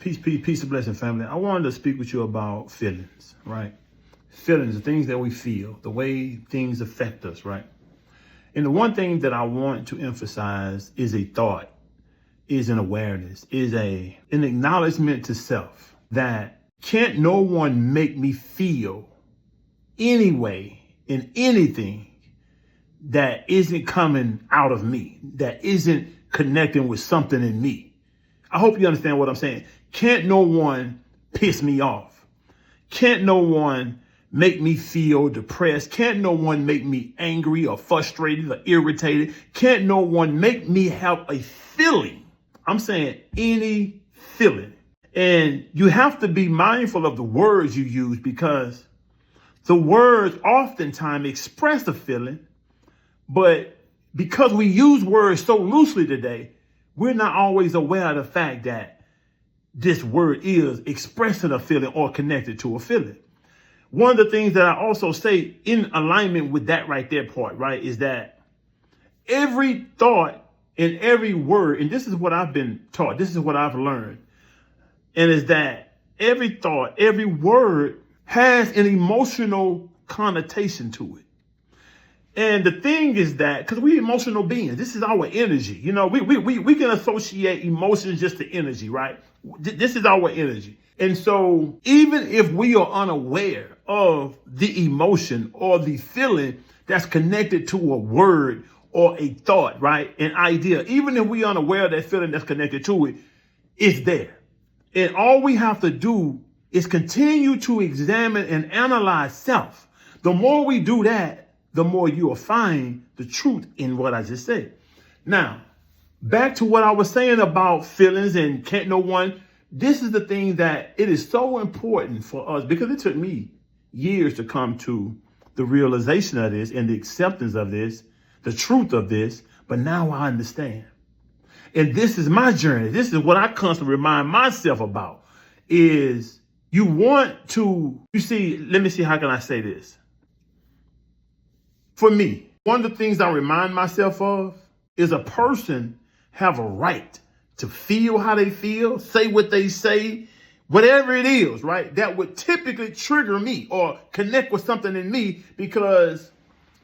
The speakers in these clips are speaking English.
Peace and blessing, family. I wanted to speak with you about feelings, right? Feelings, the things that we feel, the way things affect us, right? And the one thing that I want to emphasize is a thought, is an awareness, is an acknowledgement to self that can't no one make me feel any way in anything that isn't coming out of me, that isn't connecting with something in me. I hope you understand what I'm saying. Can't no one piss me off. Can't no one make me feel depressed. Can't no one make me angry or frustrated or irritated. Can't no one make me have a feeling. I'm saying any feeling. And you have to be mindful of the words you use, because the words oftentimes express a feeling, but because we use words so loosely today, we're not always aware of the fact that this word is expressing a feeling or connected to a feeling. One of the things that I also say in alignment with that right there part, right, is that every thought and every word, and this is what I've been taught, this is what I've learned, and is that every thought, every word has an emotional connotation to it. And the thing is that, because we're emotional beings, this is our energy. You know, we can associate emotions just to energy, right? This is our energy. And so even if we are unaware of the emotion or the feeling that's connected to a word or a thought, right? An idea, even if we are unaware of that feeling that's connected to it, it's there. And all we have to do is continue to examine and analyze self. The more we do that, the more you will find the truth in what I just said. Now, back to what I was saying about feelings and can't no one. This is the thing that it is so important for us, because it took me years to come to the realization of this and the acceptance of this, the truth of this. But now I understand. And this is my journey. This is what I constantly remind myself about is you see, let me see, how can I say this? For me, one of the things I remind myself of is a person have a right to feel how they feel, say what they say, whatever it is, right? That would typically trigger me or connect with something in me, because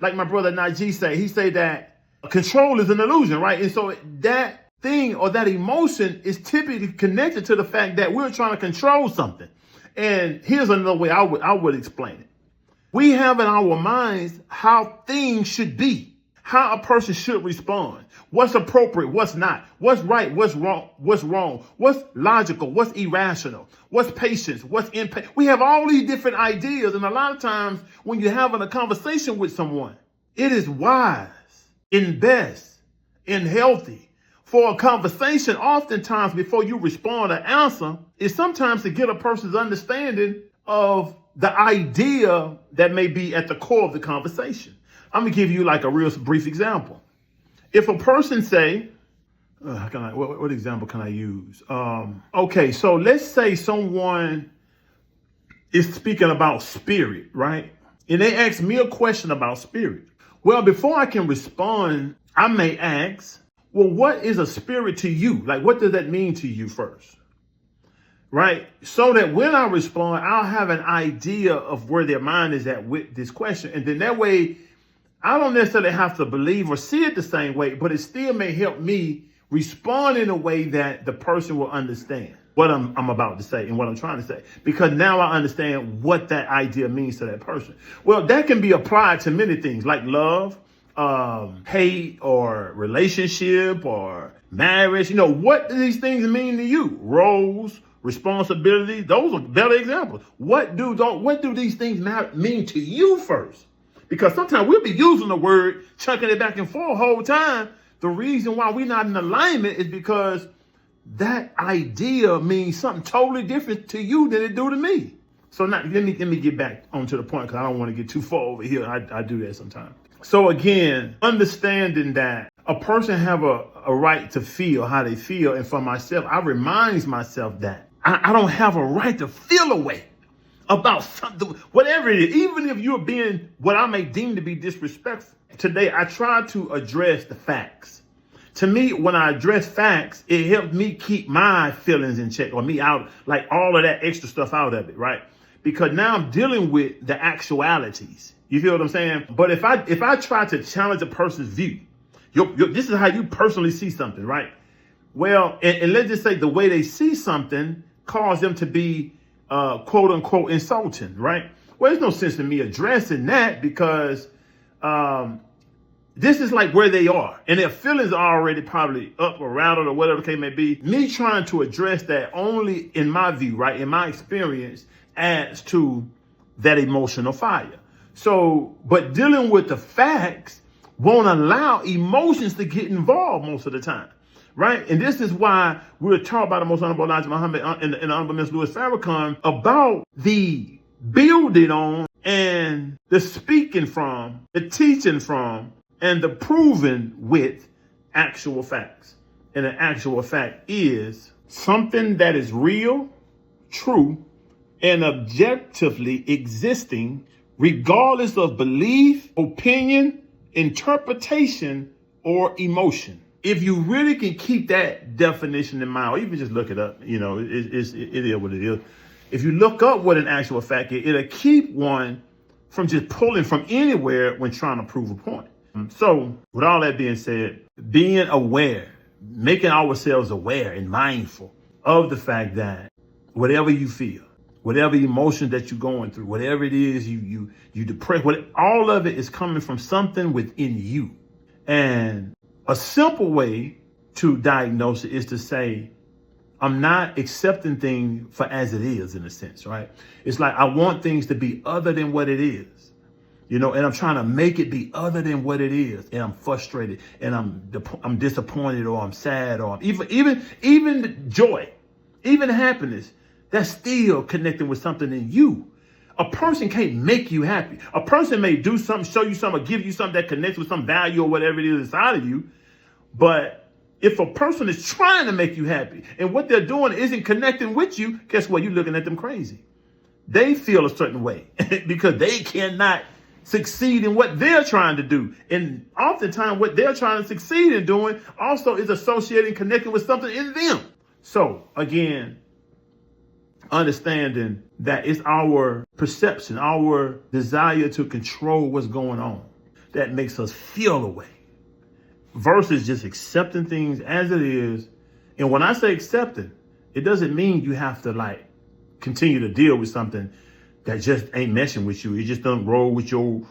like my brother Najee say, he say that control is an illusion, right? And so that thing or that emotion is typically connected to the fact that we're trying to control something. And here's another way I would explain it. We have in our minds how things should be, how a person should respond, what's appropriate, what's not, what's right, what's wrong, what's logical, what's irrational, what's patience, what's impatient. We have all these different ideas. And a lot of times when you're having a conversation with someone, it is wise and best and healthy for a conversation, oftentimes before you respond or answer, is sometimes to get a person's understanding of the idea that may be at the core of the conversation. I'm gonna give you like a real brief example. If a person say, what example can I use? Okay, so let's say someone is speaking about spirit, right? And they ask me a question about spirit. Well, before I can respond, I may ask, well, what is a spirit to you? Like, what does that mean to you first? Right? So that when I respond, I'll have an idea of where their mind is at with this question. And then that way, I don't necessarily have to believe or see it the same way, but it still may help me respond in a way that the person will understand what I'm about to say and what I'm trying to say, because now I understand what that idea means to that person. Well, that can be applied to many things like love, hate, or relationship, or marriage. You know, what do these things mean to you? Roles, responsibility, those are better examples. What do these things mean to you first? Because sometimes we'll be using the word, chunking it back and forth the whole time. The reason why we're not in alignment is because that idea means something totally different to you than it do to me. So now let me get back onto the point, because I don't want to get too far over here. I do that sometimes. So again, understanding that a person have a right to feel how they feel. And for myself, I remind myself that I don't have a right to feel a way about something, whatever it is, even if you're being what I may deem to be disrespectful. Today, I try to address the facts. to me, when I address facts, it helps me keep my feelings in check, or me out, like all of that extra stuff out of it, right? Because now I'm dealing with the actualities. You feel what I'm saying? But if I try to challenge a person's view, this is how you personally see something, right? Well, and let's just say the way they see something cause them to be quote unquote insulting, right? Well, there's no sense in me addressing that because this is like where they are, and their feelings are already probably up or rattled or whatever the case may be. Me trying to address that only, in my view, right, in my experience, adds to that emotional fire. So, but dealing with the facts won't allow emotions to get involved most of the time, right? And this is why we're taught by the Most Honorable Elijah Muhammad and the Honorable Ms. Louis Farrakhan about the building on and the speaking from, the teaching from, and the proving with actual facts. And an actual fact is something that is real, true, and objectively existing, regardless of belief, opinion, interpretation, or emotion. If you really can keep that definition in mind, or even just look it up, it is what it is. If you look up what an actual fact is, it'll keep one from just pulling from anywhere when trying to prove a point. So with all that being said, being aware, making ourselves aware and mindful of the fact that whatever you feel, whatever emotion that you're going through, whatever it is you depressed, all of it is coming from something within you. And a simple way to diagnose it is to say, I'm not accepting things for as it is, in a sense, right? It's like I want things to be other than what it is. And I'm trying to make it be other than what it is. And I'm frustrated and I'm disappointed, or I'm sad, or even joy, even happiness, that's still connecting with something in you. A person can't make you happy. A person may do something, show you something, or give you something that connects with some value or whatever it is inside of you. But if a person is trying to make you happy and what they're doing isn't connecting with you, guess what? You're looking at them crazy. They feel a certain way because they cannot succeed in what they're trying to do. And oftentimes what they're trying to succeed in doing also is associating, connecting with something in them. So again, understanding that it's our perception, our desire to control what's going on that makes us feel a way versus just accepting things as it is. And when I say accepting, it doesn't mean you have to continue to deal with something that just ain't meshing with you. It just doesn't roll with your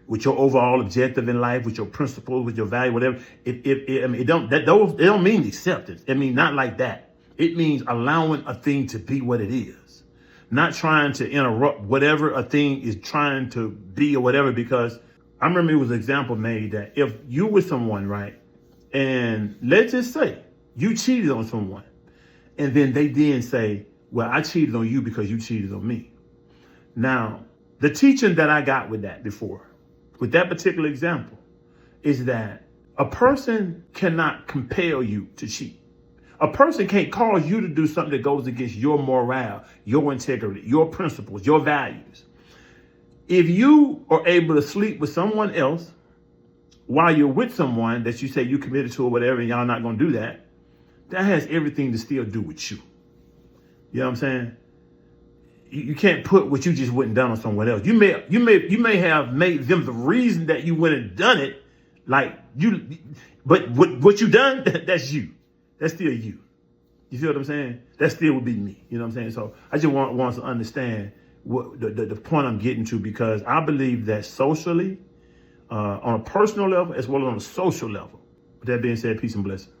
overall objective in life, with your principles, with your value, whatever. It don't mean acceptance. It means not like that. It means allowing a thing to be what it is, not trying to interrupt whatever a thing is trying to be or whatever. Because I remember it was an example made that if you with someone, right, and let's just say you cheated on someone, and then they then say, well, I cheated on you because you cheated on me. Now, the teaching that I got with that before, with that particular example, is that a person cannot compel you to cheat. A person can't cause you to do something that goes against your morale, your integrity, your principles, your values. If you are able to sleep with someone else while you're with someone that you say you committed to or whatever, and y'all not going to do that, that has everything to still do with you. You know what I'm saying? You can't put what you just went and done on someone else. You may have made them the reason that you went and done it, but what you done, that's you. That's still you. You feel what I'm saying? That still would be me. You know what I'm saying? So I just want to understand what the point I'm getting to, because I believe that socially, on a personal level as well as on a social level. With that being said, peace and blessings.